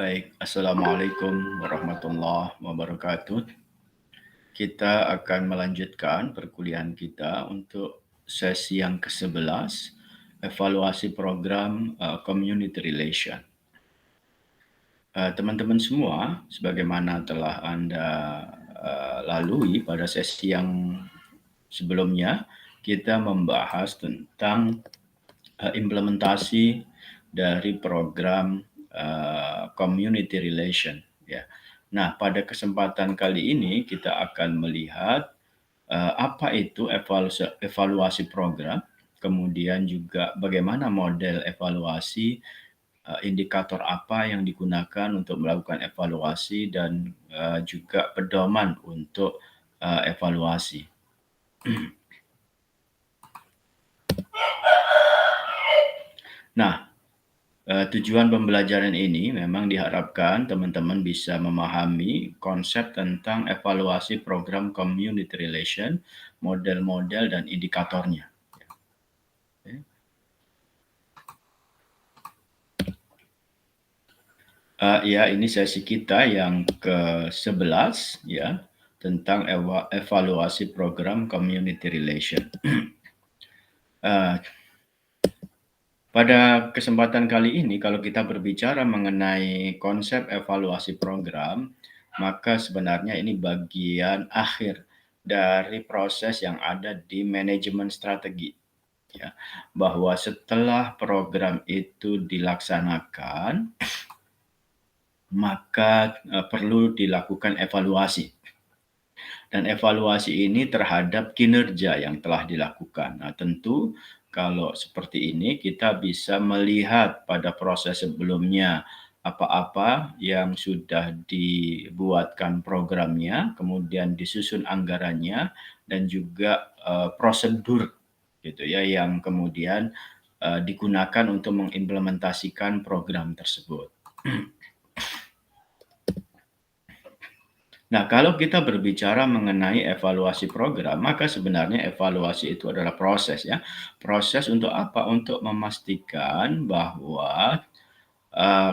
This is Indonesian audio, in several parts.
Baik, Assalamualaikum warahmatullahi wabarakatuh. Kita akan melanjutkan perkuliahan kita untuk sesi yang ke-11, evaluasi program Community Relation. Teman-teman semua, sebagaimana telah Anda lalui pada sesi yang sebelumnya, kita membahas tentang implementasi dari program community relation, ya. Nah, pada kesempatan kali ini kita akan melihat apa itu evaluasi program, kemudian juga bagaimana model evaluasi, indikator apa yang digunakan untuk melakukan evaluasi dan juga pedoman untuk evaluasi. Nah, tujuan pembelajaran ini memang diharapkan teman-teman bisa memahami konsep tentang evaluasi program community relation, model-model dan indikatornya. Ya, ini sesi kita yang ke-11 ya, tentang evaluasi program community relation. Pada kesempatan kali ini, kalau kita berbicara mengenai konsep evaluasi program, maka sebenarnya ini bagian akhir dari proses yang ada di manajemen strategi. Ya, bahwa setelah program itu dilaksanakan, maka perlu dilakukan evaluasi. Dan evaluasi ini terhadap kinerja yang telah dilakukan. Nah, tentu kalau seperti ini kita bisa melihat pada proses sebelumnya apa-apa yang sudah dibuatkan programnya, kemudian disusun anggarannya dan juga prosedur gitu ya yang kemudian digunakan untuk mengimplementasikan program tersebut. Nah, kalau kita berbicara mengenai evaluasi program, maka sebenarnya evaluasi itu adalah proses ya. Proses untuk apa? Untuk memastikan bahwa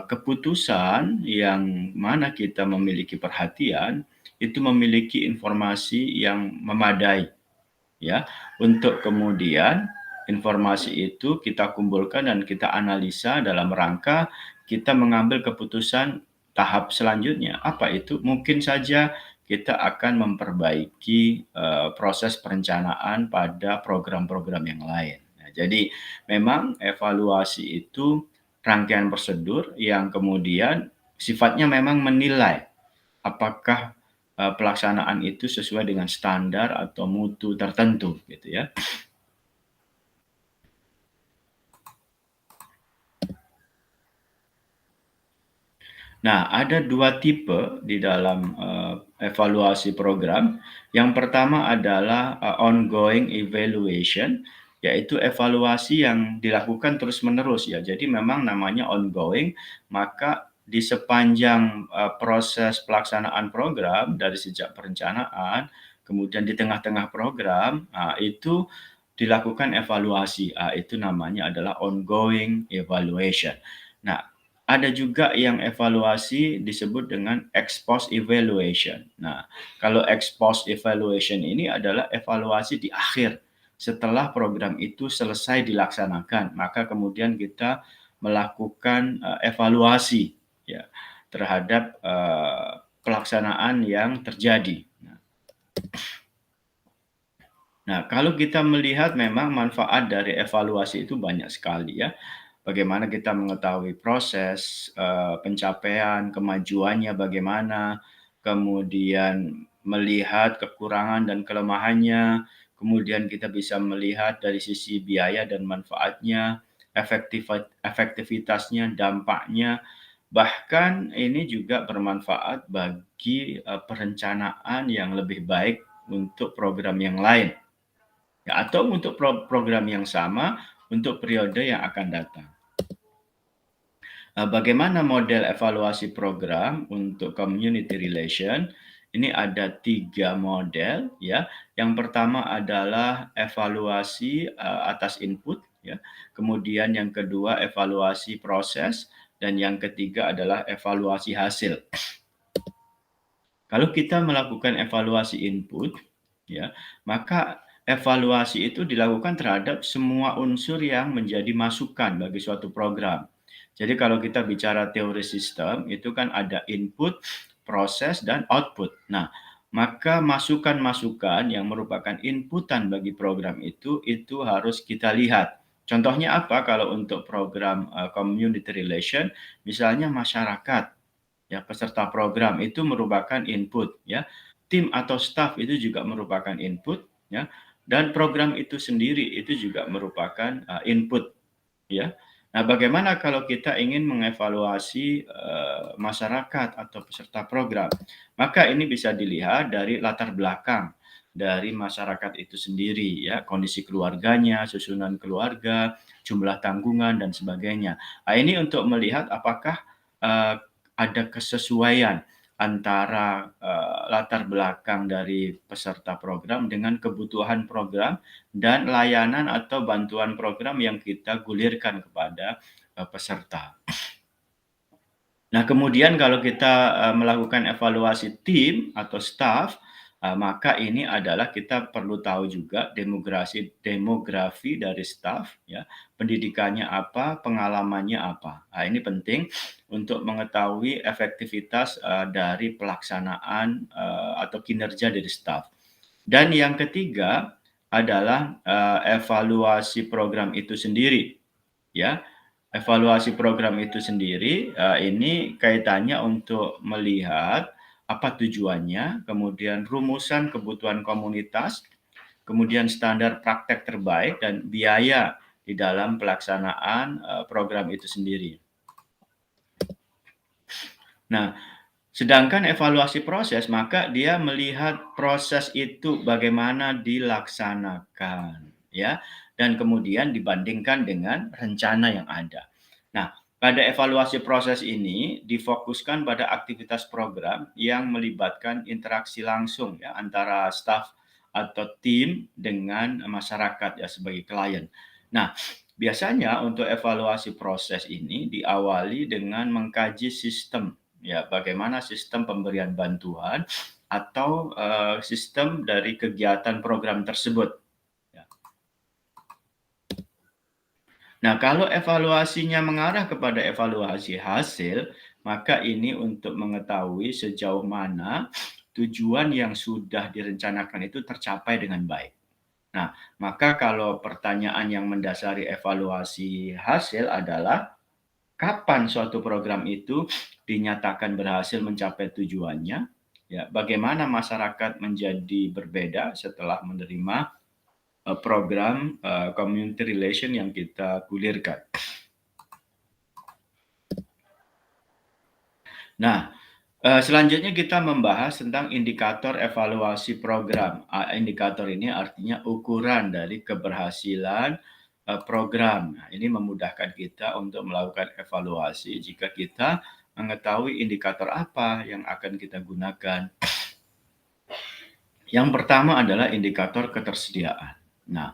keputusan yang mana kita memiliki perhatian itu memiliki informasi yang memadai ya, untuk kemudian informasi itu kita kumpulkan dan kita analisa dalam rangka kita mengambil keputusan tahap selanjutnya. Apa itu? Mungkin saja kita akan memperbaiki proses perencanaan pada program-program yang lain. Nah, jadi memang evaluasi itu rangkaian prosedur yang kemudian sifatnya memang menilai apakah pelaksanaan itu sesuai dengan standar atau mutu tertentu gitu ya. Nah, ada dua tipe di dalam evaluasi program. Yang pertama adalah ongoing evaluation, yaitu evaluasi yang dilakukan terus-menerus ya. Jadi memang namanya ongoing, maka di sepanjang proses pelaksanaan program dari sejak perencanaan, kemudian di tengah-tengah program, itu dilakukan evaluasi. Itu namanya adalah ongoing evaluation. Nah, ada juga yang evaluasi disebut dengan ex post evaluation. Nah, kalau ex post evaluation ini adalah evaluasi di akhir setelah program itu selesai dilaksanakan, maka kemudian kita melakukan evaluasi ya terhadap pelaksanaan yang terjadi. Nah, kalau kita melihat memang manfaat dari evaluasi itu banyak sekali ya. Bagaimana kita mengetahui proses, pencapaian, kemajuannya bagaimana, kemudian melihat kekurangan dan kelemahannya, kemudian kita bisa melihat dari sisi biaya dan manfaatnya, efektivitasnya, dampaknya, bahkan ini juga bermanfaat bagi, perencanaan yang lebih baik untuk program yang lain, ya atau untuk program yang sama untuk periode yang akan datang. Bagaimana model evaluasi program untuk community relation? Ini ada 3 model ya. Yang pertama adalah evaluasi atas input ya. Kemudian yang kedua evaluasi proses dan yang ketiga adalah evaluasi hasil. Kalau kita melakukan evaluasi input, ya, maka evaluasi itu dilakukan terhadap semua unsur yang menjadi masukan bagi suatu program. Jadi kalau kita bicara teori sistem, itu kan ada input, proses, dan output. Nah, maka masukan-masukan yang merupakan inputan bagi program itu harus kita lihat. Contohnya apa kalau untuk program community relation, misalnya masyarakat, ya, peserta program itu merupakan input, ya. Tim atau staf itu juga merupakan input, ya. Dan program itu sendiri itu juga merupakan input, ya. Nah, bagaimana kalau kita ingin mengevaluasi masyarakat atau peserta program? Maka ini bisa dilihat dari latar belakang dari masyarakat itu sendiri, ya, kondisi keluarganya, susunan keluarga, jumlah tanggungan dan sebagainya. Nah, ini untuk melihat apakah uh, ada kesesuaian antara latar belakang dari peserta program dengan kebutuhan program dan layanan atau bantuan program yang kita gulirkan kepada peserta. Nah, kemudian kalau kita melakukan evaluasi tim atau staff, maka ini adalah kita perlu tahu juga demografi dari staff, ya, pendidikannya apa, pengalamannya apa. Nah, ini penting untuk mengetahui efektivitas dari pelaksanaan atau kinerja dari staff. Dan yang ketiga adalah evaluasi program itu sendiri, ya. Evaluasi program itu sendiri, ini kaitannya untuk melihat apa tujuannya, kemudian rumusan kebutuhan komunitas, kemudian standar praktek terbaik dan biaya di dalam pelaksanaan program itu sendiri. Nah, sedangkan evaluasi proses, maka dia melihat proses itu bagaimana dilaksanakan, ya, dan kemudian dibandingkan dengan rencana yang ada. Nah, pada evaluasi proses ini difokuskan pada aktivitas program yang melibatkan interaksi langsung, ya, antara staf atau tim dengan masyarakat, ya, sebagai klien. Nah, biasanya untuk evaluasi proses ini diawali dengan mengkaji sistem, ya, bagaimana sistem pemberian bantuan atau sistem dari kegiatan program tersebut, ya. Nah, kalau evaluasinya mengarah kepada evaluasi hasil, maka ini untuk mengetahui sejauh mana tujuan yang sudah direncanakan itu tercapai dengan baik. Nah, maka kalau pertanyaan yang mendasari evaluasi hasil adalah kapan suatu program itu dinyatakan berhasil mencapai tujuannya, ya, bagaimana masyarakat menjadi berbeda setelah menerima program community relation yang kita gulirkan. Nah, selanjutnya kita membahas tentang indikator evaluasi program. Indikator ini artinya ukuran dari keberhasilan program. Nah, ini memudahkan kita untuk melakukan evaluasi jika kita mengetahui indikator apa yang akan kita gunakan. Yang pertama adalah indikator ketersediaan. Nah,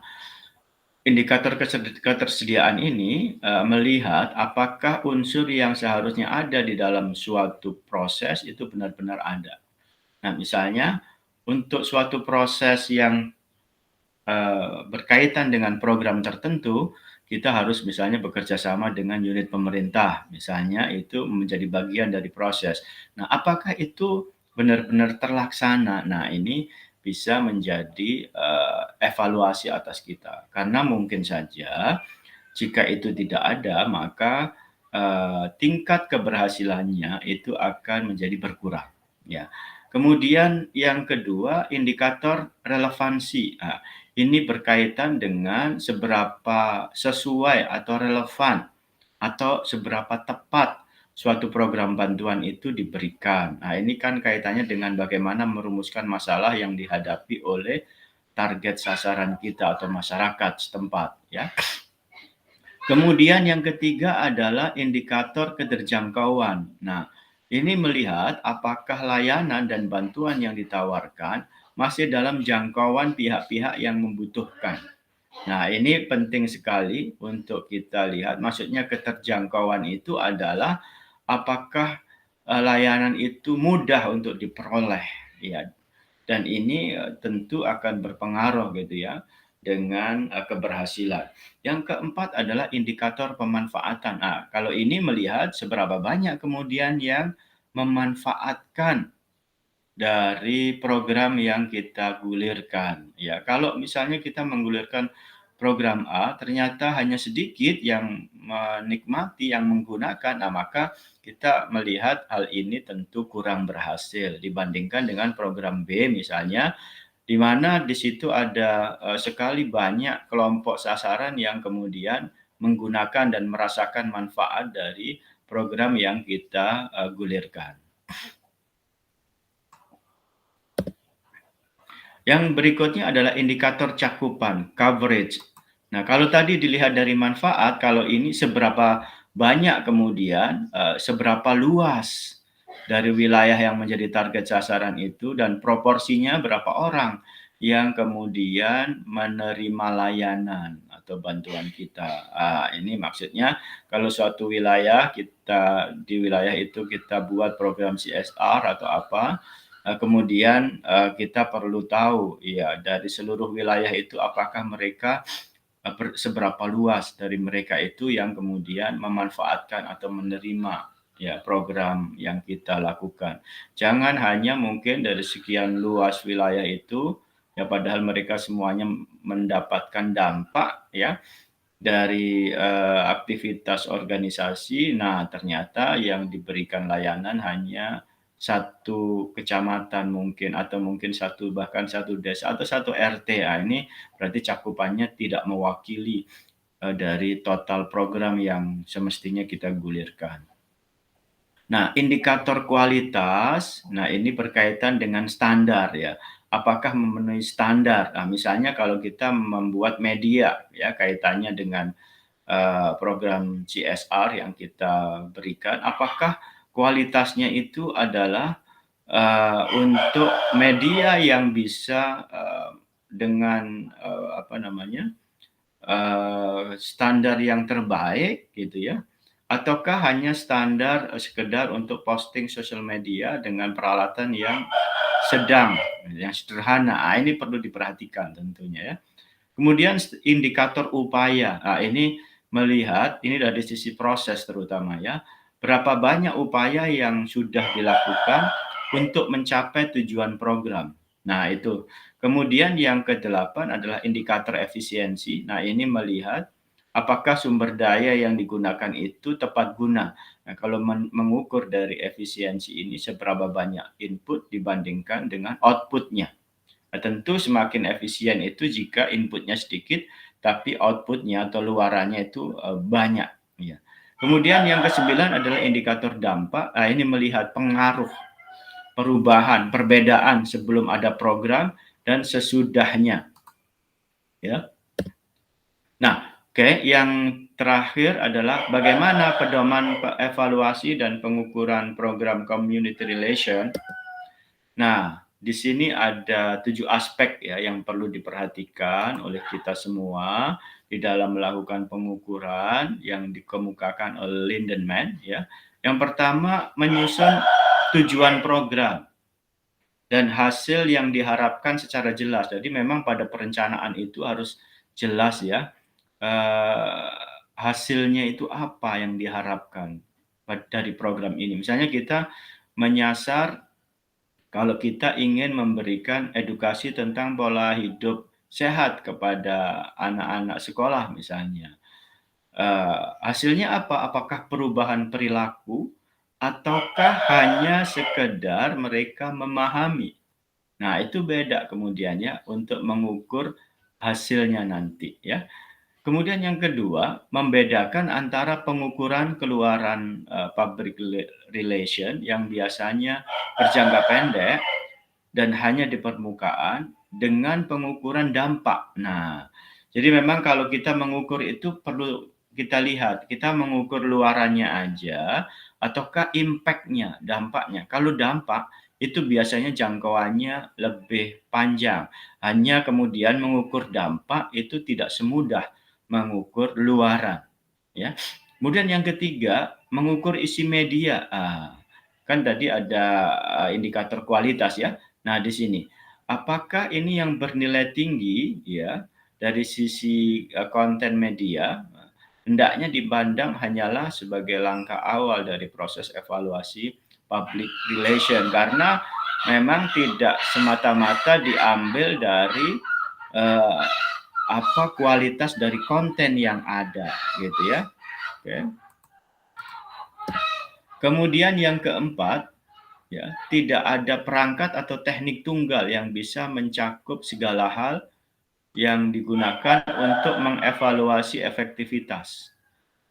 indikator ketersediaan ini melihat apakah unsur yang seharusnya ada di dalam suatu proses itu benar-benar ada. Nah, misalnya untuk suatu proses yang berkaitan dengan program tertentu, kita harus misalnya bekerja sama dengan unit pemerintah, misalnya itu menjadi bagian dari proses. Nah, apakah itu benar-benar terlaksana? Nah, ini bisa menjadi evaluasi atas kita. Karena mungkin saja jika itu tidak ada, maka tingkat keberhasilannya itu akan menjadi berkurang, ya. Kemudian yang kedua, indikator relevansi. Nah, ini berkaitan dengan seberapa sesuai atau relevan atau seberapa tepat suatu program bantuan itu diberikan. Nah, ini kan kaitannya dengan bagaimana merumuskan masalah yang dihadapi oleh target sasaran kita atau masyarakat setempat, ya. Kemudian yang ketiga adalah indikator keterjangkauan. Nah, ini melihat apakah layanan dan bantuan yang ditawarkan masih dalam jangkauan pihak-pihak yang membutuhkan. Nah, ini penting sekali untuk kita lihat, maksudnya keterjangkauan itu adalah apakah, layanan itu mudah untuk diperoleh, ya. Dan ini, tentu akan berpengaruh gitu ya, dengan, keberhasilan. Yang keempat adalah indikator pemanfaatan. Nah, kalau ini melihat seberapa banyak kemudian yang memanfaatkan dari program yang kita gulirkan, ya. Kalau misalnya kita menggulirkan program A, ternyata hanya sedikit yang menikmati, yang menggunakan, nah maka kita melihat hal ini tentu kurang berhasil dibandingkan dengan program B misalnya, di mana di situ ada, sekali banyak kelompok sasaran yang kemudian menggunakan dan merasakan manfaat dari program yang kita, gulirkan. Yang berikutnya adalah indikator cakupan, coverage. Nah, kalau tadi dilihat dari manfaat, kalau ini seberapa banyak kemudian, seberapa luas dari wilayah yang menjadi target sasaran itu dan proporsinya berapa orang yang kemudian menerima layanan atau bantuan kita. Ini maksudnya kalau suatu wilayah di wilayah itu kita buat program CSR atau apa, kemudian, kita perlu tahu ya dari seluruh wilayah itu apakah mereka, seberapa luas dari mereka itu yang kemudian memanfaatkan atau menerima ya program yang kita lakukan. Jangan hanya mungkin dari sekian luas wilayah itu, ya padahal mereka semuanya mendapatkan dampak ya dari, aktivitas organisasi. Nah, ternyata yang diberikan layanan hanya satu kecamatan mungkin atau mungkin bahkan satu desa atau satu RT. Ini berarti cakupannya tidak mewakili, dari total program yang semestinya kita gulirkan. Nah, indikator kualitas, nah ini berkaitan dengan standar ya. Apakah memenuhi standar? Nah, misalnya kalau kita membuat media ya kaitannya dengan program CSR yang kita berikan, apakah kualitasnya itu adalah, untuk media yang bisa, dengan, apa namanya, standar yang terbaik gitu ya, ataukah hanya standar, sekedar untuk posting sosial media dengan peralatan yang sedang, yang sederhana. Ini perlu diperhatikan tentunya ya. Kemudian indikator upaya. Ini melihat ini dari sisi proses terutama ya, berapa banyak upaya yang sudah dilakukan untuk mencapai tujuan program. Nah itu. Kemudian yang kedelapan adalah indikator efisiensi. Nah ini melihat apakah sumber daya yang digunakan itu tepat guna. Nah kalau mengukur dari efisiensi ini seberapa banyak input dibandingkan dengan output-nya. Nah, tentu semakin efisien itu jika inputnya sedikit, tapi outputnya atau luarannya itu, banyak, ya. Kemudian yang kesembilan adalah indikator dampak. Nah, ini melihat pengaruh, perubahan, perbedaan sebelum ada program dan sesudahnya, ya. Nah, oke, yang terakhir adalah bagaimana pedoman evaluasi dan pengukuran program community relation. Nah, di sini ada 7 aspek ya yang perlu diperhatikan oleh kita semua di dalam melakukan pengukuran yang dikemukakan oleh Lindemann ya. Yang pertama, menyusun tujuan program dan hasil yang diharapkan secara jelas. Jadi memang pada perencanaan itu harus jelas ya, eee, hasilnya itu apa yang diharapkan dari program ini. Misalnya kita menyasar kalau kita ingin memberikan edukasi tentang pola hidup sehat kepada anak-anak sekolah misalnya, hasilnya apa? Apakah perubahan perilaku ataukah hanya sekedar mereka memahami? Nah, itu beda kemudian ya untuk mengukur hasilnya nanti ya. Kemudian yang kedua, membedakan antara pengukuran keluaran, public relation yang biasanya berjangka pendek dan hanya di permukaan dengan pengukuran dampak. Nah, jadi memang kalau kita mengukur itu perlu kita lihat, kita mengukur luarannya aja ataukah impact-nya, dampaknya. Kalau dampak, itu biasanya jangkauannya lebih panjang. Hanya kemudian mengukur dampak itu tidak semudah mengukur luaran, ya. Kemudian yang ketiga, mengukur isi media. Kan tadi ada indikator kualitas ya. Nah, di sini apakah ini yang bernilai tinggi ya dari sisi konten media hendaknya dipandang hanyalah sebagai langkah awal dari proses evaluasi public relation karena memang tidak semata-mata diambil dari eh, apa kualitas dari konten yang ada gitu ya. Oke. Kemudian yang keempat, ya, tidak ada perangkat atau teknik tunggal yang bisa mencakup segala hal yang digunakan untuk mengevaluasi efektivitas.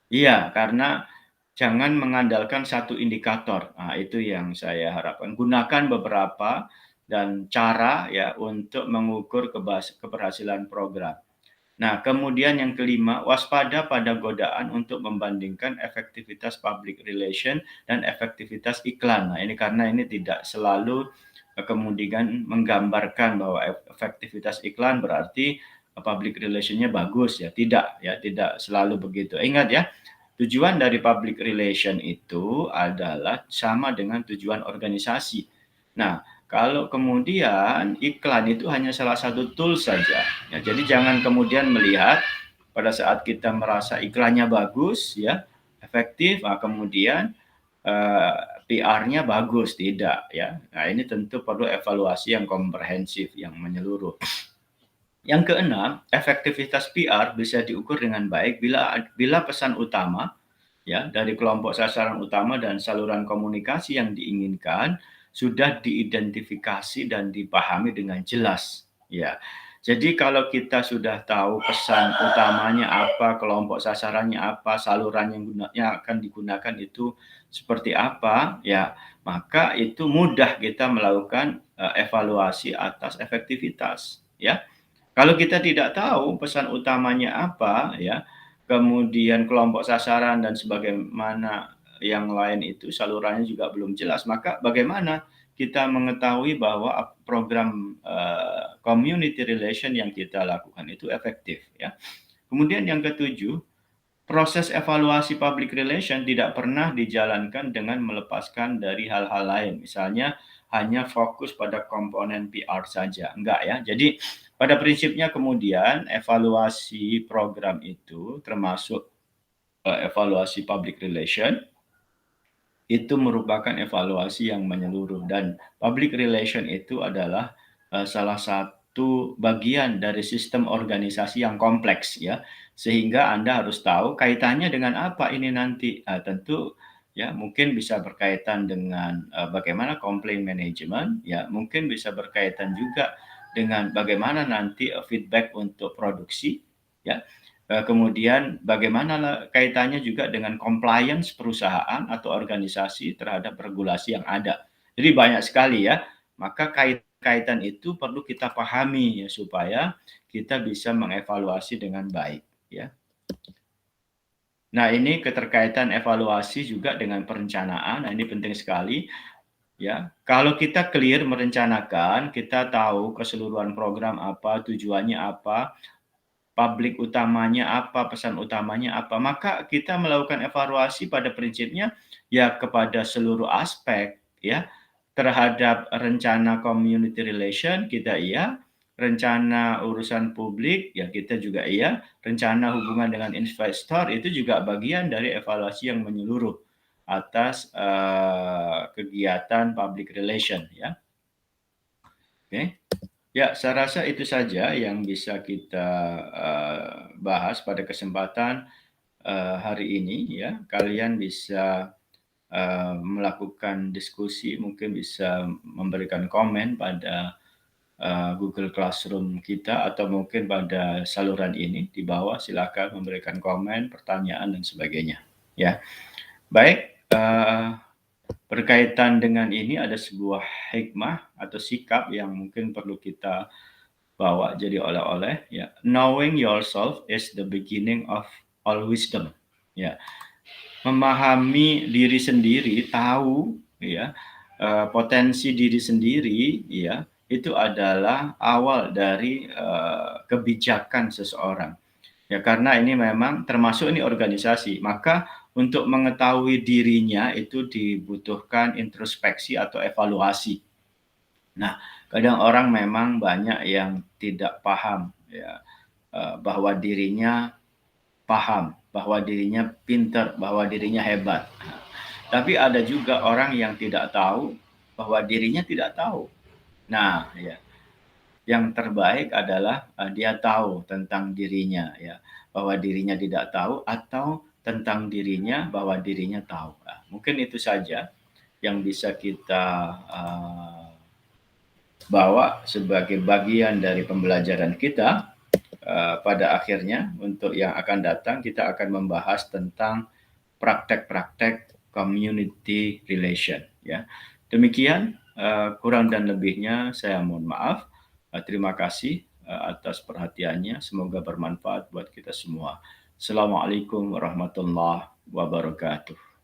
Iya, karena jangan mengandalkan satu indikator. Nah, itu yang saya harapkan. Gunakan beberapa dan cara ya untuk mengukur keberhasilan program. Nah, kemudian yang kelima, waspada pada godaan untuk membandingkan efektivitas public relation dan efektivitas iklan. Nah, ini karena ini tidak selalu kemudian menggambarkan bahwa efektivitas iklan berarti public relation-nya bagus ya. Tidak ya, tidak selalu begitu. Ingat ya, tujuan dari public relation itu adalah sama dengan tujuan organisasi. Nah, kalau kemudian iklan itu hanya salah satu tool saja, ya, jadi jangan kemudian melihat pada saat kita merasa iklannya bagus, ya, efektif, kemudian PR-nya bagus, tidak, ya. Nah, ini tentu perlu evaluasi yang komprehensif, yang menyeluruh. Yang keenam, efektivitas PR bisa diukur dengan baik bila pesan utama ya dari kelompok sasaran utama dan saluran komunikasi yang diinginkan sudah diidentifikasi dan dipahami dengan jelas ya. Jadi kalau kita sudah tahu pesan utamanya apa, kelompok sasarannya apa, saluran yang akan digunakan itu seperti apa, ya maka itu mudah kita melakukan evaluasi atas efektivitas ya. Kalau kita tidak tahu pesan utamanya apa ya, kemudian kelompok sasaran dan sebagaimana yang lain itu salurannya juga belum jelas, maka bagaimana kita mengetahui bahwa program community relation yang kita lakukan itu efektif ya. Kemudian yang ketujuh, proses evaluasi public relation tidak pernah dijalankan dengan melepaskan dari hal-hal lain. Misalnya hanya fokus pada komponen PR saja. Enggak ya. Jadi pada prinsipnya kemudian evaluasi program itu termasuk evaluasi public relation itu merupakan evaluasi yang menyeluruh dan public relation itu adalah salah satu bagian dari sistem organisasi yang kompleks ya, sehingga Anda harus tahu kaitannya dengan apa ini nanti. Tentu ya mungkin bisa berkaitan dengan bagaimana complaint management, ya mungkin bisa berkaitan juga dengan bagaimana nanti feedback untuk produksi, ya. Kemudian bagaimana kaitannya juga dengan compliance perusahaan atau organisasi terhadap regulasi yang ada. Jadi banyak sekali ya, maka kaitan itu perlu kita pahami ya supaya kita bisa mengevaluasi dengan baik ya. Nah, ini keterkaitan evaluasi juga dengan perencanaan. Nah, ini penting sekali ya. Kalau kita clear merencanakan, kita tahu keseluruhan program apa, tujuannya apa, publik utamanya apa, pesan utamanya apa, maka kita melakukan evaluasi pada prinsipnya ya kepada seluruh aspek ya. Terhadap rencana community relation kita iya, rencana urusan publik ya kita juga iya, rencana hubungan dengan investor itu juga bagian dari evaluasi yang menyeluruh atas kegiatan public relation ya. Oke. Ya, saya rasa itu saja yang bisa kita bahas pada kesempatan hari ini ya. Kalian bisa melakukan diskusi, mungkin bisa memberikan komen pada Google Classroom kita atau mungkin pada saluran ini di bawah. Silakan memberikan komen, pertanyaan dan sebagainya. Ya, baik. Berkaitan dengan ini ada sebuah hikmah atau sikap yang mungkin perlu kita bawa jadi oleh-oleh ya. Knowing yourself is the beginning of all wisdom. Ya. Memahami diri sendiri, tahu ya, potensi diri sendiri ya, itu adalah awal dari kebijakan seseorang. Ya karena ini memang termasuk ini organisasi, maka untuk mengetahui dirinya itu dibutuhkan introspeksi atau evaluasi. Nah, kadang orang memang banyak yang tidak paham ya, bahwa dirinya paham, bahwa dirinya pintar, bahwa dirinya hebat. Tapi ada juga orang yang tidak tahu bahwa dirinya tidak tahu. Nah, ya, yang terbaik adalah dia tahu tentang dirinya, ya, bahwa dirinya tidak tahu atau tentang dirinya bahwa dirinya tahu. Nah, mungkin itu saja yang bisa kita bawa sebagai bagian dari pembelajaran kita. Pada akhirnya untuk yang akan datang kita akan membahas tentang praktek-praktek community relation ya. Demikian kurang dan lebihnya saya mohon maaf. Terima kasih atas perhatiannya. Semoga bermanfaat buat kita semua. Assalamualaikum warahmatullahi wabarakatuh.